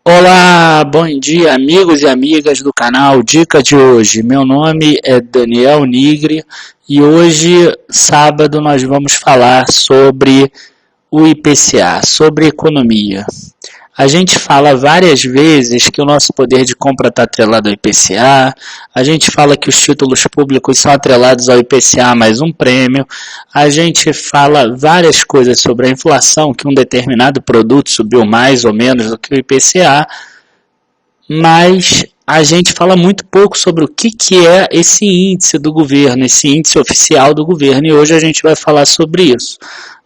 Olá, bom dia, amigos e amigas do canal Dica de Hoje. Meu nome é Daniel Nigri e hoje, sábado, nós vamos falar sobre o IPCA, sobre economia. A gente fala várias vezes que o nosso poder de compra está atrelado ao IPCA, a gente fala que os títulos públicos são atrelados ao IPCA mais um prêmio, a gente fala várias coisas sobre a inflação, que um determinado produto subiu mais ou menos do que o IPCA, mas a gente fala muito pouco sobre o que é esse índice do governo, esse índice oficial do governo, e hoje a gente vai falar sobre isso.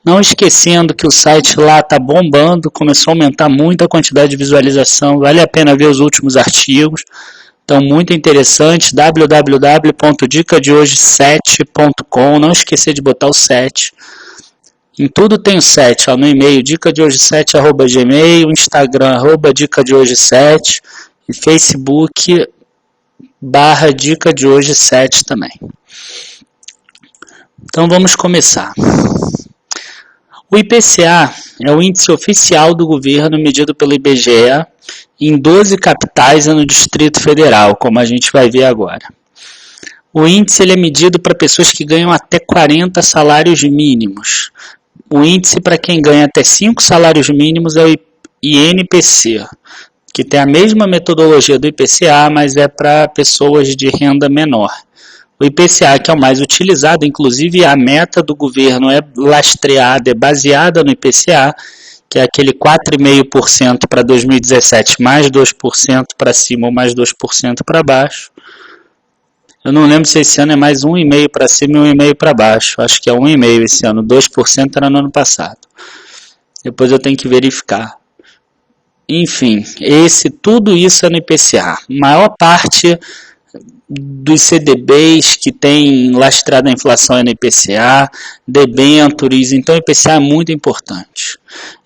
Não esquecendo que o site lá está bombando, começou a aumentar muito a quantidade de visualização, vale a pena ver os últimos artigos, estão muito interessantes, www.dicadehoje7.com, não esquecer de botar o 7. Em tudo tem o 7, no e-mail dicadehoje7@gmail, Instagram @dicadehoje7 e Facebook /dicadehoje7 também. Então vamos começar. O IPCA é o índice oficial do governo medido pelo IBGE em 12 capitais e no Distrito Federal, como a gente vai ver agora. O índice ele é medido para pessoas que ganham até 40 salários mínimos. O índice para quem ganha até 5 salários mínimos é o INPC, que tem a mesma metodologia do IPCA, mas é para pessoas de renda menor. O IPCA, que é o mais utilizado, inclusive a meta do governo é lastreada, é baseada no IPCA, que é aquele 4,5% para 2017, mais 2% para cima ou mais 2% para baixo. Eu não lembro se esse ano é mais 1,5% para cima e 1,5% para baixo. Acho que é 1,5% esse ano, 2% era no ano passado. Depois eu tenho que verificar. Enfim, tudo isso é no IPCA. A maior parte dos CDBs que tem lastrado a inflação é no IPCA, debêntures, então o IPCA é muito importante.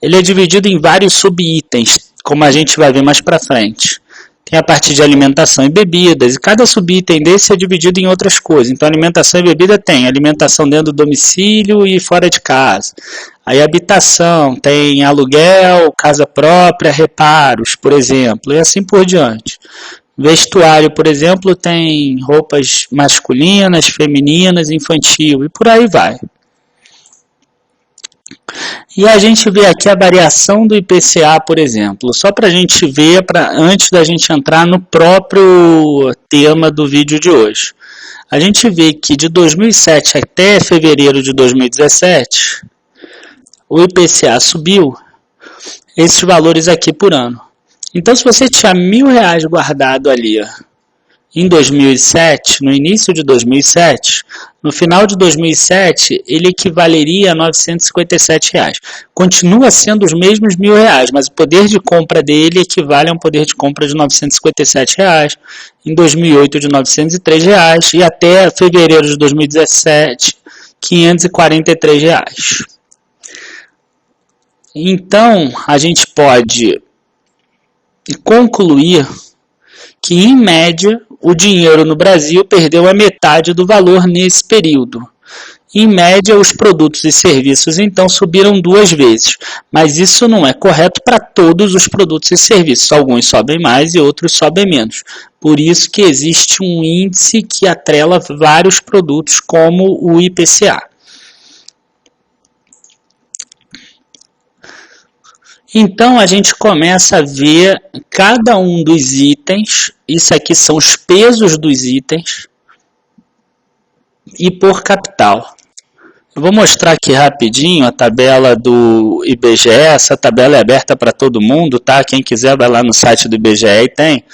Ele é dividido em vários subitens, como a gente vai ver mais para frente. Tem a parte de alimentação e bebidas, e cada subitem desse é dividido em outras coisas. Então alimentação e bebida tem alimentação dentro do domicílio e fora de casa. Aí habitação, tem aluguel, casa própria, reparos, por exemplo, e assim por diante. Vestuário, por exemplo, tem roupas masculinas, femininas, infantil e por aí vai. E a gente vê aqui a variação do IPCA, por exemplo, só para a gente ver, antes da gente entrar no próprio tema do vídeo de hoje. A gente vê que de 2007 até fevereiro de 2017, o IPCA subiu esses valores aqui por ano. Então, se você tinha R$1.000 guardado ali em 2007, no início de 2007, no final de 2007, ele equivaleria a R$957. Continua sendo os mesmos R$1.000, mas o poder de compra dele equivale a um poder de compra de R$957, em 2008 de R$903 e até fevereiro de 2017, R$543. Então, a gente pode concluir que, em média, o dinheiro no Brasil perdeu a metade do valor nesse período. Em média, os produtos e serviços, então, subiram 2 vezes. Mas isso não é correto para todos os produtos e serviços. Alguns sobem mais e outros sobem menos. Por isso que existe um índice que atrela vários produtos, como o IPCA. Então, a gente começa a ver cada um dos itens, isso aqui são os pesos dos itens, e por capital. Eu vou mostrar aqui rapidinho a tabela do IBGE, essa tabela é aberta para todo mundo, tá? Quem quiser vai lá no site do IBGE e tem.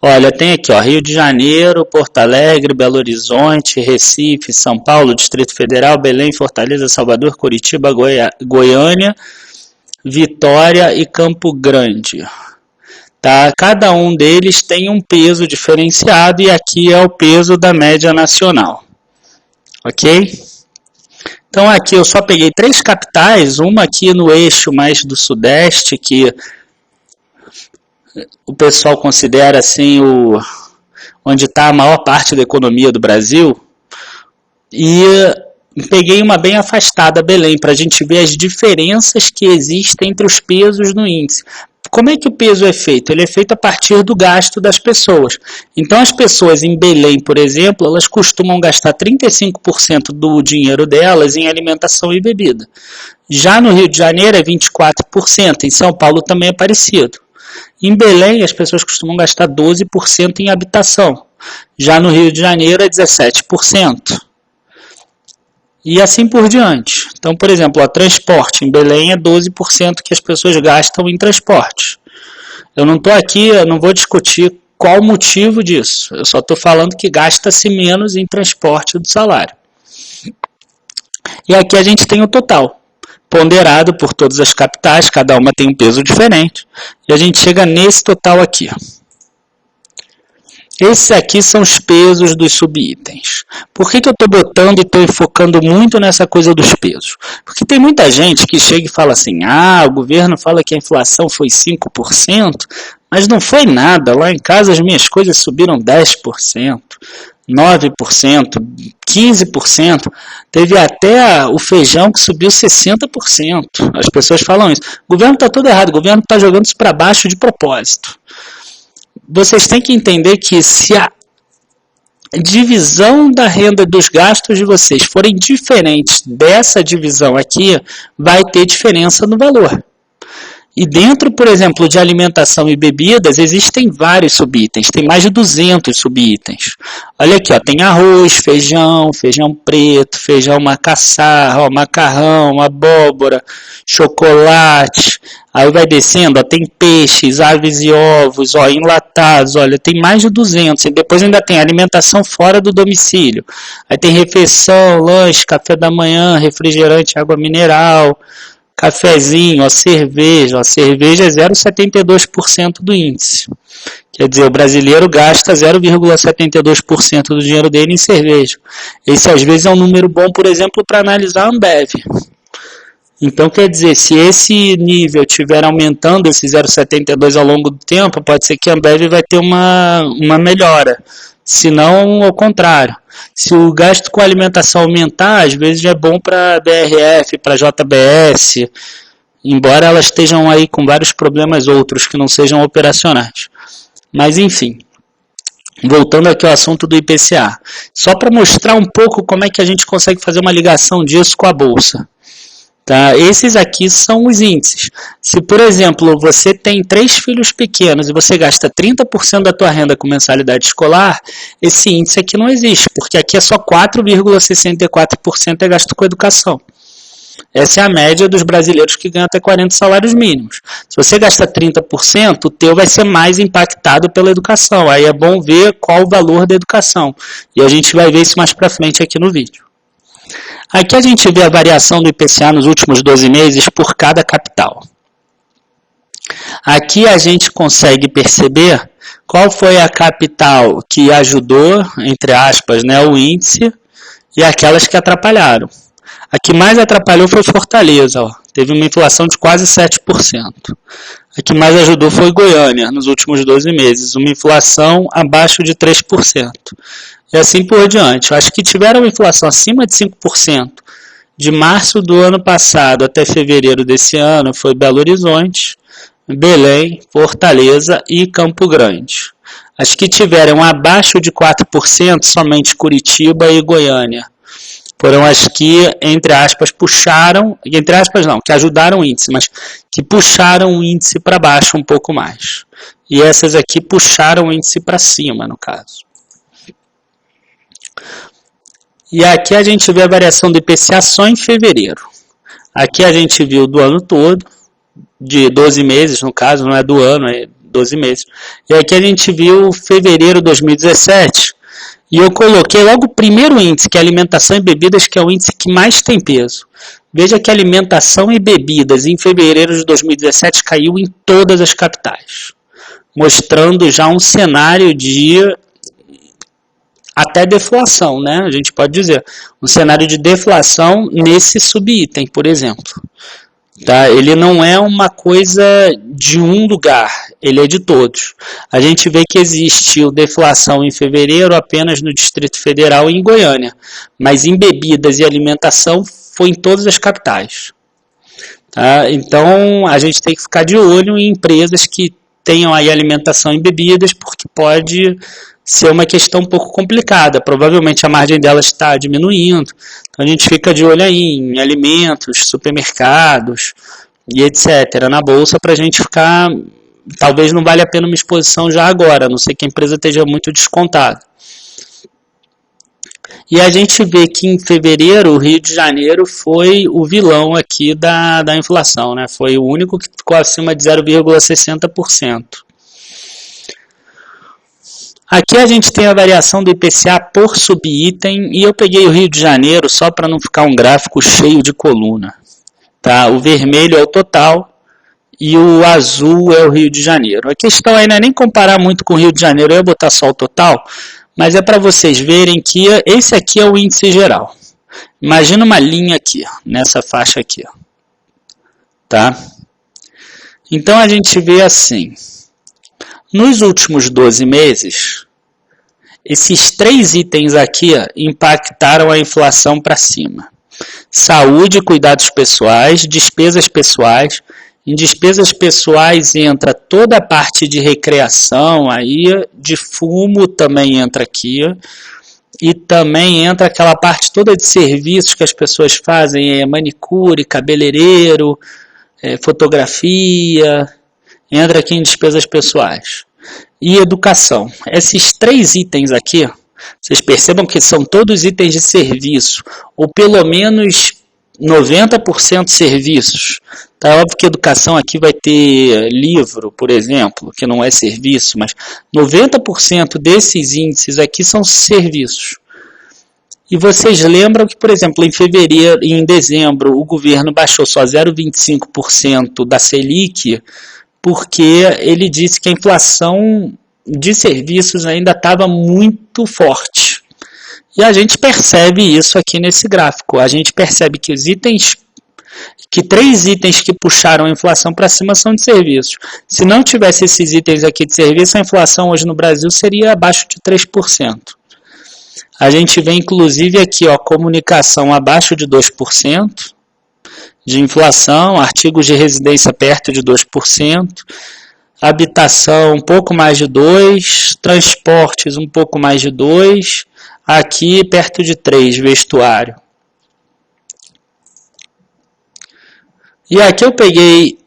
Olha, tem aqui, Rio de Janeiro, Porto Alegre, Belo Horizonte, Recife, São Paulo, Distrito Federal, Belém, Fortaleza, Salvador, Curitiba, Goiânia, Vitória e Campo Grande. Tá? Cada um deles tem um peso diferenciado e aqui é o peso da média nacional. Ok? Então aqui eu só peguei 3 capitais, uma aqui no eixo mais do sudeste, que o pessoal considera assim onde está a maior parte da economia do Brasil, e peguei uma bem afastada, Belém, para a gente ver as diferenças que existem entre os pesos no índice. como é que o peso é feito? Ele é feito a partir do gasto das pessoas. Então, as pessoas em Belém, por exemplo, elas costumam gastar 35% do dinheiro delas em alimentação e bebida. Já no Rio de Janeiro é 24%, em São Paulo também é parecido. Em Belém, as pessoas costumam gastar 12% em habitação. Já no Rio de Janeiro é 17%. E assim por diante. Então, por exemplo, transporte em Belém é 12% que as pessoas gastam em transporte. Eu não estou aqui, eu não vou discutir qual o motivo disso. Eu só estou falando que gasta-se menos em transporte do salário. E aqui a gente tem o total, ponderado por todas as capitais, cada uma tem um peso diferente. E a gente chega nesse total aqui. Esses aqui são os pesos dos subitens. Por que eu estou botando e estou focando muito nessa coisa dos pesos? Porque tem muita gente que chega e fala assim, o governo fala que a inflação foi 5%, mas não foi nada. Lá em casa as minhas coisas subiram 10%, 9%, 15%. Teve até o feijão que subiu 60%. As pessoas falam isso. O governo está todo errado, o governo está jogando isso para baixo de propósito. Vocês têm que entender que se a divisão da renda dos gastos de vocês forem diferentes dessa divisão aqui, vai ter diferença no valor. E dentro, por exemplo, de alimentação e bebidas, existem vários subitens, tem mais de 200 subitens. Olha aqui, tem arroz, feijão preto, feijão macassar, macarrão, abóbora, chocolate. Aí vai descendo, tem peixes, aves e ovos, enlatados, tem mais de 200. E depois ainda tem alimentação fora do domicílio. Aí tem refeição, lanche, café da manhã, refrigerante, água mineral, cafezinho, cerveja. A cerveja é 0,72% do índice. Quer dizer, o brasileiro gasta 0,72% do dinheiro dele em cerveja. Esse às vezes é um número bom, por exemplo, para analisar a Ambev. Então, quer dizer, se esse nível estiver aumentando, esse 0,72 ao longo do tempo, pode ser que a Ambev vai ter uma melhora. Se não, ao contrário. Se o gasto com alimentação aumentar, às vezes é bom para a BRF, para a JBS, embora elas estejam aí com vários problemas outros que não sejam operacionais. Mas, enfim, voltando aqui ao assunto do IPCA. Só para mostrar um pouco como é que a gente consegue fazer uma ligação disso com a Bolsa. Tá? Esses aqui são os índices. Se, por exemplo, você tem 3 filhos pequenos e você gasta 30% da tua renda com mensalidade escolar, esse índice aqui não existe, porque aqui é só 4,64% é gasto com educação. Essa é a média dos brasileiros que ganham até 40 salários mínimos. Se você gasta 30%, o teu vai ser mais impactado pela educação. Aí é bom ver qual o valor da educação. E a gente vai ver isso mais para frente aqui no vídeo. Aqui a gente vê a variação do IPCA nos últimos 12 meses por cada capital. Aqui a gente consegue perceber qual foi a capital que ajudou, entre aspas, o índice, e aquelas que atrapalharam. A que mais atrapalhou foi Fortaleza, teve uma inflação de quase 7%. A que mais ajudou foi Goiânia, nos últimos 12 meses, uma inflação abaixo de 3%. E assim por diante. Eu acho que tiveram uma inflação acima de 5% de março do ano passado até fevereiro desse ano foi Belo Horizonte, Belém, Fortaleza e Campo Grande. As que tiveram abaixo de 4% somente Curitiba e Goiânia. Foram as que, entre aspas, puxaram, entre aspas não, que ajudaram o índice, mas que puxaram o índice para baixo um pouco mais. E essas aqui puxaram o índice para cima, no caso. E aqui a gente vê a variação do IPCA só em fevereiro. Aqui a gente viu do ano todo, de 12 meses, no caso, não é do ano, é 12 meses. E aqui a gente viu fevereiro de 2017, e eu coloquei logo o primeiro índice, que é alimentação e bebidas, que é o índice que mais tem peso. Veja que alimentação e bebidas em fevereiro de 2017 caiu em todas as capitais, mostrando já um cenário de até deflação, né? A gente pode dizer, um cenário de deflação nesse subitem, por exemplo. Tá? Ele não é uma coisa de um lugar, ele é de todos. A gente vê que existiu deflação em fevereiro apenas no Distrito Federal e em Goiânia, mas em bebidas e alimentação foi em todas as capitais. Tá? Então, a gente tem que ficar de olho em empresas que tenham aí alimentação e bebidas, porque pode ser uma questão um pouco complicada. Provavelmente a margem delas está diminuindo. Então, a gente fica de olho aí em alimentos, supermercados e etc. na bolsa, para a gente ficar... Talvez não valha a pena uma exposição já agora, a não ser que a empresa esteja muito descontada. E a gente vê que em fevereiro o Rio de Janeiro foi o vilão aqui da inflação, né? Foi o único que ficou acima de 0,60%. Aqui a gente tem a variação do IPCA por subitem e eu peguei o Rio de Janeiro só para não ficar um gráfico cheio de coluna. Tá? O vermelho é o total e o azul é o Rio de Janeiro. A questão aí não é nem comparar muito com o Rio de Janeiro, eu ia botar só o total, mas é para vocês verem que esse aqui é o índice geral. Imagina uma linha aqui, nessa faixa aqui. Tá? Então a gente vê assim, nos últimos 12 meses, esses 3 itens aqui impactaram a inflação para cima. Saúde, cuidados pessoais, despesas pessoais. Em despesas pessoais entra toda a parte de recreação, aí de fumo também entra aqui, e também entra aquela parte toda de serviços que as pessoas fazem, manicure, cabeleireiro, fotografia, entra aqui em despesas pessoais. E educação. Esses 3 itens aqui, vocês percebam que são todos itens de serviço, ou pelo menos 90% serviços. Tá óbvio que educação aqui vai ter livro, por exemplo, que não é serviço, mas 90% desses índices aqui são serviços. E vocês lembram que, por exemplo, em fevereiro e em dezembro o governo baixou só 0,25% da Selic, porque ele disse que a inflação de serviços ainda estava muito forte. E a gente percebe isso aqui nesse gráfico. A gente percebe que os itens, que 3 itens que puxaram a inflação para cima são de serviços. Se não tivesse esses itens aqui de serviço, a inflação hoje no Brasil seria abaixo de 3%. A gente vê inclusive aqui, ó, comunicação abaixo de 2% de inflação, artigos de residência perto de 2%, habitação um pouco mais de 2%, transportes um pouco mais de 2%, aqui perto de 3%, vestuário. E aqui eu peguei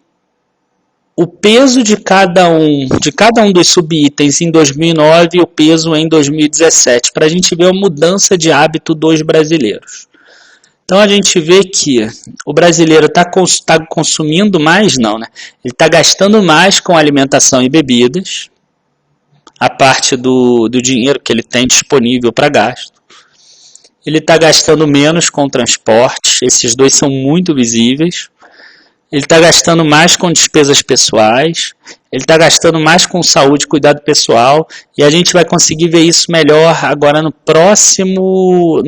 o peso de cada um dos subitens em 2009 e o peso em 2017, para a gente ver a mudança de hábito dos brasileiros. Então a gente vê que o brasileiro está consumindo mais, não, né? Ele está gastando mais com alimentação e bebidas, a parte do dinheiro que ele tem disponível para gasto. Ele está gastando menos com transporte, esses dois são muito visíveis. Ele está gastando mais com despesas pessoais, ele está gastando mais com saúde e cuidado pessoal, e a gente vai conseguir ver isso melhor agora no próximo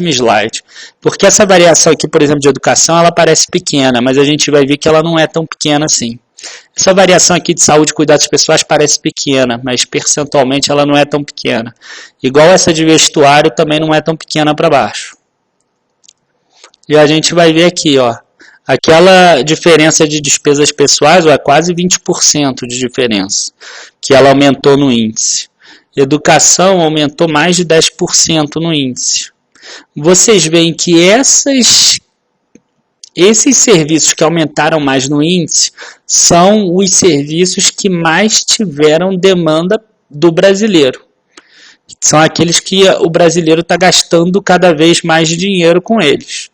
slide. Porque essa variação aqui, por exemplo, de educação, ela parece pequena, mas a gente vai ver que ela não é tão pequena assim. Essa variação aqui de saúde e cuidados pessoais parece pequena, mas percentualmente ela não é tão pequena. Igual essa de vestuário também não é tão pequena para baixo. E a gente vai ver aqui, ó. Aquela diferença de despesas pessoais é quase 20% de diferença, que ela aumentou no índice. Educação aumentou mais de 10% no índice. Vocês veem que esses serviços que aumentaram mais no índice são os serviços que mais tiveram demanda do brasileiro. São aqueles que o brasileiro está gastando cada vez mais dinheiro com eles.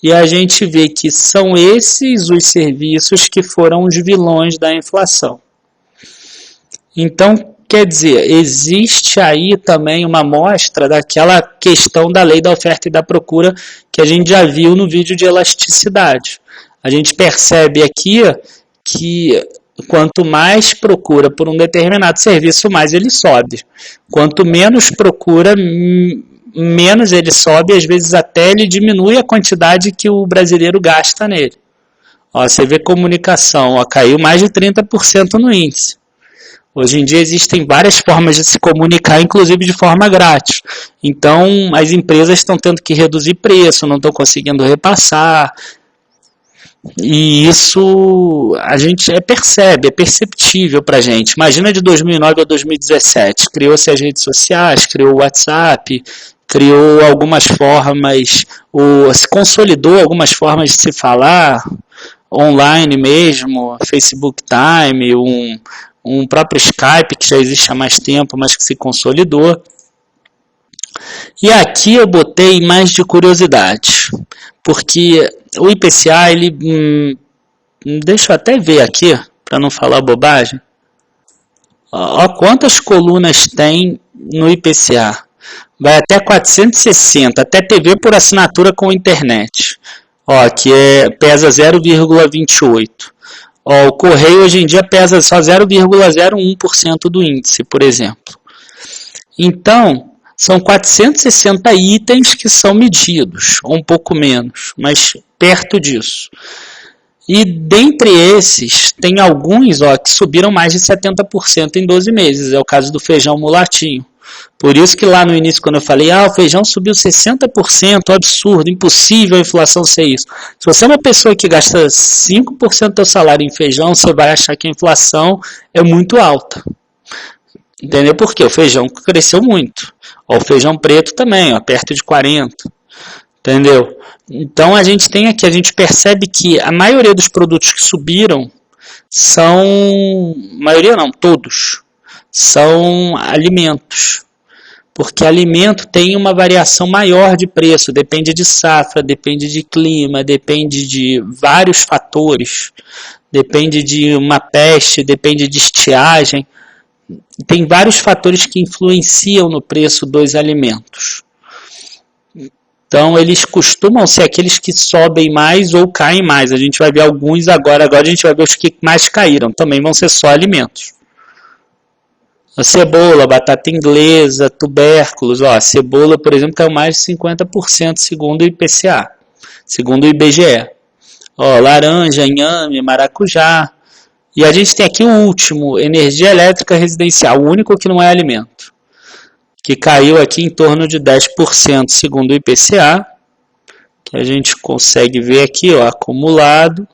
E a gente vê que são esses os serviços que foram os vilões da inflação. Então, quer dizer, existe aí também uma amostra daquela questão da lei da oferta e da procura que a gente já viu no vídeo de elasticidade. A gente percebe aqui que quanto mais procura por um determinado serviço, mais ele sobe. Quanto menos procura, menos ele sobe, às vezes até ele diminui a quantidade que o brasileiro gasta nele. Ó, você vê comunicação, ó, caiu mais de 30% no índice. Hoje em dia existem várias formas de se comunicar, inclusive de forma grátis. Então, as empresas estão tendo que reduzir preço, não estão conseguindo repassar. E isso a gente percebe, é perceptível para a gente. Imagina de 2009 a 2017, criou-se as redes sociais, criou o WhatsApp, criou algumas formas, se consolidou algumas formas de se falar, online mesmo, Facebook Time, um próprio Skype que já existe há mais tempo, mas que se consolidou. E aqui eu botei mais de curiosidade, porque o IPCA, ele, deixa eu até ver aqui, para não falar bobagem, ó, quantas colunas tem no IPCA, vai até 460, até TV por assinatura com internet, ó, que pesa 0,28, ó, o correio hoje em dia pesa só 0,01% do índice, por exemplo. Então, são 460 itens que são medidos, ou um pouco menos, mas perto disso. E dentre esses, tem alguns que subiram mais de 70% em 12 meses. É o caso do feijão mulatinho. Por isso que lá no início, quando eu falei, o feijão subiu 60%, absurdo, impossível a inflação ser isso. Se você é uma pessoa que gasta 5% do seu salário em feijão, você vai achar que a inflação é muito alta. Entendeu? Porque o feijão cresceu muito. O feijão preto também, perto de 40%. Entendeu? Então a gente tem aqui, a gente percebe que a maioria dos produtos que subiram são, maioria não, todos, são alimentos. Porque alimento tem uma variação maior de preço, depende de safra, depende de clima, depende de vários fatores, depende de uma peste, depende de estiagem. Tem vários fatores que influenciam no preço dos alimentos. Então, eles costumam ser aqueles que sobem mais ou caem mais. A gente vai ver alguns agora. Agora a gente vai ver os que mais caíram. Também vão ser só alimentos. A cebola, batata inglesa, tubérculos. A cebola, por exemplo, caiu mais de 50% segundo o IPCA, segundo o IBGE. Laranja, inhame, maracujá. E a gente tem aqui o último, energia elétrica residencial, o único que não é alimento, que caiu aqui em torno de 10% segundo o IPCA, que a gente consegue ver aqui, acumulado.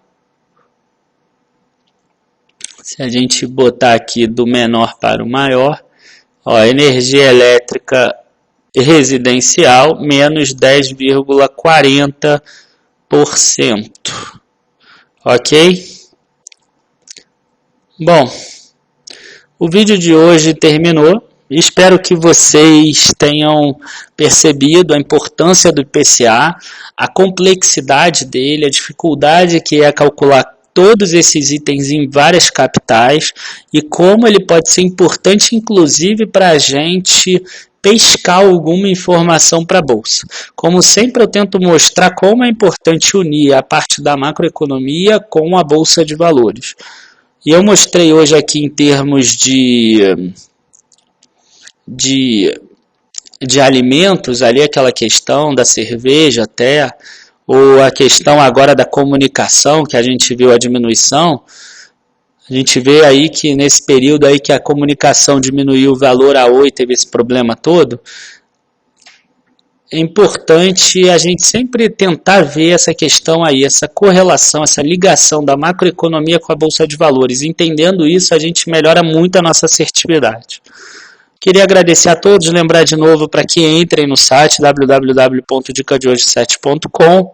Se a gente botar aqui do menor para o maior, energia elétrica residencial, menos 10,40%. Ok? Bom, o vídeo de hoje terminou. Espero que vocês tenham percebido a importância do IPCA, a complexidade dele, a dificuldade que é calcular todos esses itens em várias capitais e como ele pode ser importante, inclusive, para a gente pescar alguma informação para a Bolsa. Como sempre, eu tento mostrar como é importante unir a parte da macroeconomia com a Bolsa de Valores. E eu mostrei hoje aqui em termos de alimentos, ali aquela questão da cerveja até, ou a questão agora da comunicação, que a gente viu a diminuição. A gente vê aí que nesse período aí que a comunicação diminuiu o valor a 8, teve esse problema todo. É importante a gente sempre tentar ver essa questão aí, essa correlação, essa ligação da macroeconomia com a Bolsa de Valores. Entendendo isso, a gente melhora muito a nossa assertividade. Queria agradecer a todos, lembrar de novo para que entrem no site www.dicadehoje7.com.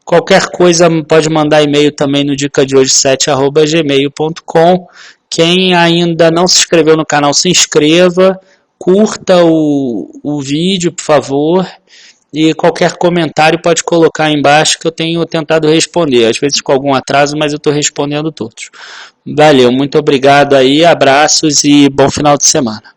Qualquer coisa pode mandar e-mail também no dicadehoje7@gmail.com. Quem ainda não se inscreveu no canal, se inscreva, curta o vídeo, por favor. E qualquer comentário pode colocar aí embaixo que eu tenho tentado responder. Às vezes com algum atraso, mas eu estou respondendo todos. Valeu, muito obrigado aí, abraços e bom final de semana.